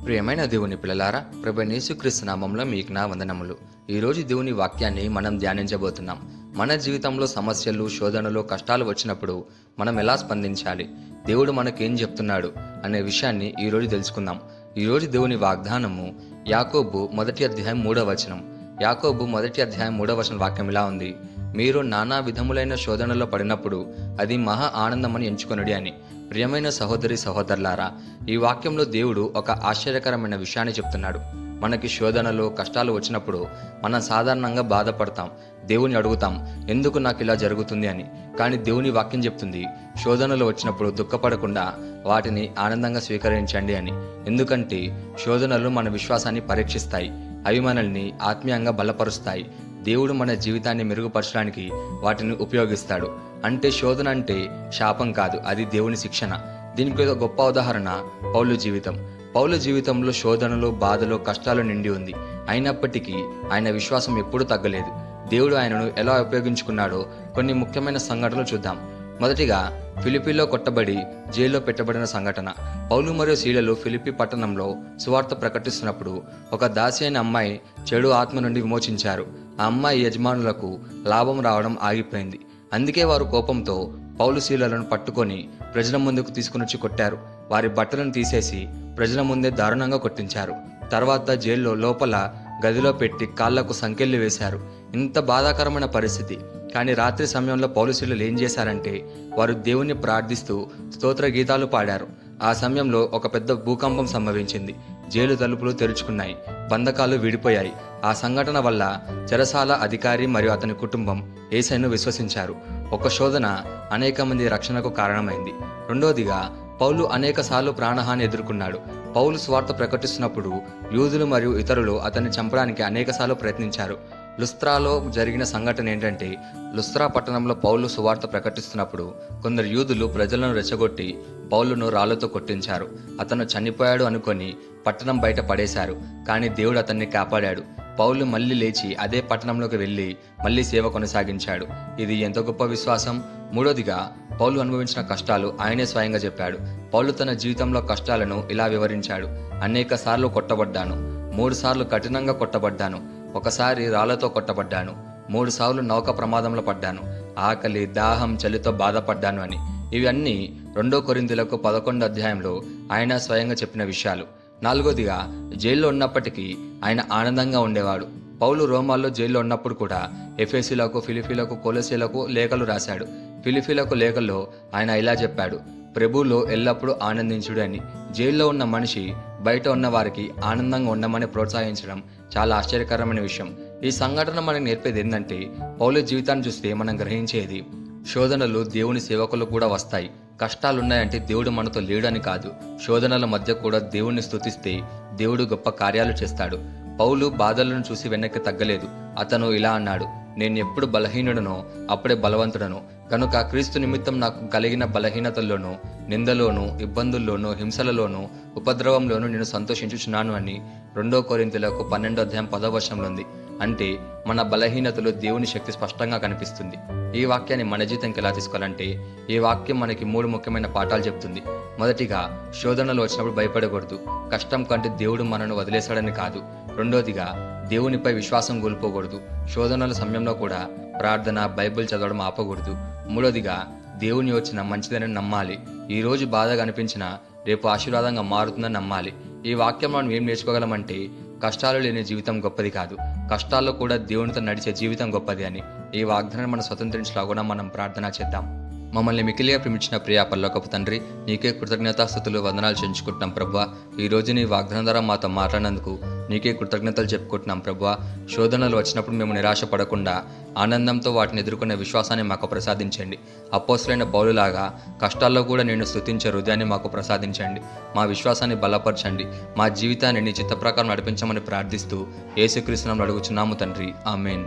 ప్రియమైన దేవుని పిల్లలారా, ప్రభు యేసుక్రీస్తు నామంలో మీకు నా వందనములు. ఈరోజు దేవుని వాక్యాన్ని మనం ధ్యానించబోతున్నాం. మన జీవితంలో సమస్యలు, శోధనలు, కష్టాలు వచ్చినప్పుడు మనం ఎలా స్పందించాలి, దేవుడు మనకేం చెప్తున్నాడు అనే విషయాన్ని ఈరోజు తెలుసుకుందాం. ఈరోజు దేవుని వాగ్దానము యాకోబు 1:3. యాకోబు 1:3 వాక్యం ఇలా ఉంది: మీరు నానా విధములైన శోధనలో పడినప్పుడు అది మహా ఆనందమని ఎంచుకొనుడి అని. ప్రియమైన సహోదరి సహోదరులారా, ఈ వాక్యంలో దేవుడు ఒక ఆశ్చర్యకరమైన విషయాన్ని చెప్తున్నాడు. మనకి శోధనలు, కష్టాలు వచ్చినప్పుడు మనం సాధారణంగా బాధపడతాం, దేవుని అడుగుతాం, ఎందుకు నాకు ఇలా జరుగుతుంది అని. కానీ దేవుని వాక్యం చెప్తుంది, శోధనలు వచ్చినప్పుడు దుఃఖపడకుండా వాటిని ఆనందంగా స్వీకరించండి అని. ఎందుకంటే శోధనలు మన విశ్వాసాన్ని పరీక్షిస్తాయి, అవి మనల్ని ఆత్మీయంగా బలపరుస్తాయి. దేవుడు మన జీవితాన్ని మెరుగుపరచడానికి వాటిని ఉపయోగిస్తాడు. అంటే శోధన అంటే శాపం కాదు, అది దేవుని శిక్షణ. దీనికి ఒక గొప్ప ఉదాహరణ పౌలు జీవితం. పౌలు జీవితంలో శోధనలు, బాధలు, కష్టాలు నిండి ఉంది. అయినప్పటికీ ఆయన విశ్వాసం ఎప్పుడూ తగ్గలేదు. దేవుడు ఆయనను ఎలా ఉపయోగించుకున్నాడో కొన్ని ముఖ్యమైన సంఘటనలు చూద్దాం. మొదటిగా ఫిలిప్పీలో కొట్టబడి జైల్లో పెట్టబడిన సంఘటన. పౌలు మరియు సీలలు ఫిలిప్పీ పట్టణంలో సువార్త ప్రకటిస్తున్నప్పుడు ఒక దాసి అయిన అమ్మాయి చెడు ఆత్మ నుండి విమోచించారు. ఆ అమ్మాయి యజమానులకు లాభం రావడం ఆగిపోయింది. అందుకే వారు కోపంతో పౌలు సీలలను పట్టుకొని ప్రజల ముందుకు తీసుకుని కొట్టారు. వారి బట్టలను తీసేసి ప్రజల ముందే దారుణంగా కొట్టించారు. తర్వాత జైల్లో లోపల గదిలో పెట్టి కాళ్లకు సంకెళ్లు వేశారు. ఇంత బాధాకరమైన పరిస్థితి. కానీ రాత్రి సమయంలో పౌలు సీలలు ఏం చేశారంటే, వారు దేవుణ్ణి ప్రార్థిస్తూ స్తోత్ర గీతాలు పాడారు. ఆ సమయంలో ఒక పెద్ద భూకంపం సంభవించింది. జైలు తలుపులు తెరుచుకున్నాయి, బంధకాలు విడిపోయాయి. ఆ సంఘటన వల్ల చెరసాల అధికారి మరియు అతని కుటుంబం యేసయ్యను విశ్వసించారు. ఒక శోధన అనేక మంది రక్షణకు కారణమైంది. రెండోదిగా పౌలు అనేక సార్లు ప్రాణహాని ఎదుర్కొన్నాడు. పౌలు స్వార్థ ప్రకటిస్తున్నప్పుడు యూదులు మరియు ఇతరులు అతన్ని చంపడానికి అనేక సార్లు ప్రయత్నించారు. లుస్త్రాలో జరిగిన సంఘటన ఏంటంటే, లుస్త్రా పట్టణంలో పౌలు సువార్త ప్రకటిస్తున్నప్పుడు కొందరు యూదులు ప్రజలను రెచ్చగొట్టి పౌలును రాళ్లతో కొట్టించారు. అతను చనిపోయాడు అనుకొని పట్టణం బయట పడేశారు. కానీ దేవుడు అతన్ని కాపాడాడు. పౌలు మళ్ళీ లేచి అదే పట్టణంలోకి వెళ్ళి మళ్ళీ సేవ కొనసాగించాడు. ఇది ఎంత గొప్ప విశ్వాసం! మూడోదిగా పౌలు అనుభవించిన కష్టాలు ఆయనే స్వయంగా చెప్పాడు. పౌలు తన జీవితంలో కష్టాలను ఇలా వివరించాడు: అనేక సార్లు కొట్టబడ్డాను, 3 సార్లు కఠినంగా కొట్టబడ్డాను, ఒకసారి రాళ్లతో కొట్టబడ్డాను, 3 సార్లు నౌక ప్రమాదంలో పడ్డాను, ఆకలి, దాహం, చలితో బాధపడ్డాను అని. ఇవన్నీ 2 కొరింథీయులకు 11 ఆయన స్వయంగా చెప్పిన విషయాలు. నాలుగోదిగా జైల్లో ఉన్నప్పటికీ ఆయన ఆనందంగా ఉండేవాడు. పౌలు రోమాల్లో జైల్లో ఉన్నప్పుడు కూడా ఎఫెసీలకు, ఫిలిప్పీలకు, కొలొస్సీలకు లేఖలు రాశాడు. ఫిలిప్పీలకు లేఖల్లో ఆయన ఇలా చెప్పాడు: ప్రభువులో ఎల్లప్పుడూ ఆనందించుడు అని. జైల్లో ఉన్న మనిషి బయట ఉన్న వారికి ఆనందంగా ఉండమని ప్రోత్సహించడం చాలా ఆశ్చర్యకరమైన విషయం. ఈ సంఘటన మనకు నేర్పేది ఏంటంటే, పౌలు జీవితాన్ని చూస్తే మనం గ్రహించేది, శోధనలు దేవుని సేవకులు కూడా వస్తాయి. కష్టాలున్నాయంటే దేవుడు మనతో లేడని కాదు. శోధనల మధ్య కూడా దేవుణ్ణి స్తుతిస్తే దేవుడు గొప్ప కార్యాలు చేస్తాడు. పౌలు బాధలను చూసి వెనక్కి తగ్గలేదు. అతను ఇలా అన్నాడు: నేను ఎప్పుడు బలహీనుడనో అప్పుడే బలవంతుడను. కనుక క్రీస్తు నిమిత్తం నాకు కలిగిన బలహీనతల్లోనూ, నిందలోనూ, ఇబ్బందుల్లోనూ, హింసలలోనూ, ఉపద్రవంలోనూ నేను సంతోషించుచున్నాను అని 2 కొరింథీయులకు 12:10 ఉంది. అంటే మన బలహీనతలో దేవుని శక్తి స్పష్టంగా కనిపిస్తుంది. ఈ వాక్యాన్ని మన జీవితంకి ఎలా తీసుకోవాలంటే, ఈ వాక్యం మనకి 3 ముఖ్యమైన పాఠాలు చెప్తుంది. మొదటిగా, శోధనలు వచ్చినప్పుడు భయపడకూడదు. కష్టం కంటే దేవుడు మనను వదిలేశాడని కాదు. రెండోదిగా, దేవునిపై విశ్వాసం కోల్పోకూడదు. శోధనల సమయంలో కూడా ప్రార్థన, బైబిల్ చదవడం ఆపకూడదు. మూడోదిగా, దేవుని వచ్చిన మంచిదని నమ్మాలి. ఈ రోజు బాధగా అనిపించినా రేపు ఆశీర్వాదంగా మారుతుందని నమ్మాలి. ఈ వాక్యం మనం ఏం నేర్చుకోగలమంటే, కష్టాలు లేని జీవితం గొప్పది కాదు, కష్టాల్లో కూడా దేవునితో నడిచే జీవితం గొప్పది అని. ఈ వాగ్దానాన్ని మనం స్వతంత్రించలాగా మనం ప్రార్థన చేద్దాం. మమ్మల్ని మికిలిగా ప్రేమించిన ప్రియా పరలోకపు తండ్రి, నీకే కృతజ్ఞతాస్తుతులు, వందనాలు చెల్లించుకుంటున్నాం ప్రభువా. ఈ రోజు నీ వాగ్దానం ద్వారా మాతో మాట్లాడినందుకు నీకే కృతజ్ఞతలు చెప్పుకుంటున్నాం ప్రభువా. శోధనలు వచ్చినప్పుడు మేము నిరాశ పడకుండా ఆనందంతో వాటిని ఎదుర్కొనే విశ్వాసాన్ని మాకు ప్రసాదించండి. అపోస్తలుడైన పౌలులాగా కష్టాల్లో కూడా నేను స్తుతించే హృదయాన్ని మాకు ప్రసాదించండి. మా విశ్వాసాన్ని బలపరచండి. మా జీవితాన్ని నీ చిత్త ప్రకారం నడిపించమని ప్రార్థిస్తూ యేసుక్రీస్తు నామములో అడుగుచున్నాము తండ్రి, ఆమేన్.